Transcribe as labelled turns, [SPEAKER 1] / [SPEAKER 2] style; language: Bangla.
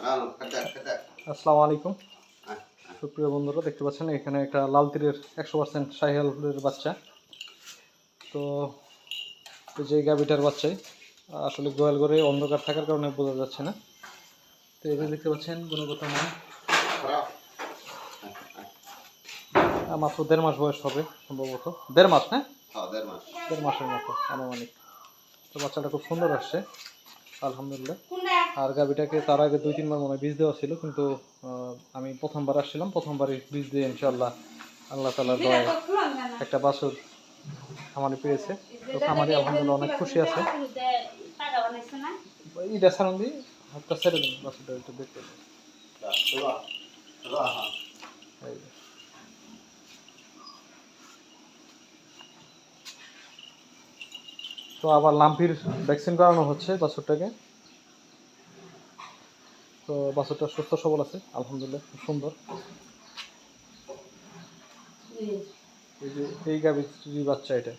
[SPEAKER 1] আসসালামু আলাইকুম সুপ্রিয় বন্ধুরা, দেখতে পাচ্ছেন এখানে একটা লাল তীরের 100% শাহিওয়ালের বাচ্চা। তো এই যে গাভিটার বাচ্চাই আসলে গোয়াল ঘরে অন্ধকার থাকার কারণে বোঝা যাচ্ছে না। তো এই যে দেখতে পাচ্ছেন গুণগত মান, মাত্র 1.5 মাস বয়স হবে সম্ভবত, 1.5 মাস। হ্যাঁ, 1.5 মাসের মতো আনুমানিক। তো বাচ্চাটা খুব সুন্দর আসছে আলহামদুলিল্লাহ। আর গাভিটাকে তার আগে 2-3 বার মনে হয় বীজ দেওয়া ছিল, কিন্তু আমি প্রথমবার আসছিলাম, প্রথমবারই বীজ দিয়ে ইনশাআল্লাহ আল্লাহ তাআলার দয়ায় একটা বাছুর খামারি পেয়েছে। তো খামারি আলহামদুলিল্লাহ অনেক খুশি আছে। এটা ছাড়ুন দিই, হাতটা ছেড়ে দিন, বাছুরটা একটু দেখতে। তো আবার লাম্পির ভ্যাকসিন করানো হচ্ছে বাছুরটাকে। তো বাছুরটা সুস্থ সবল আছে আলহামদুলিল্লাহ, খুব সুন্দর। এই যে এই গাভীর বাচ্চা এটা।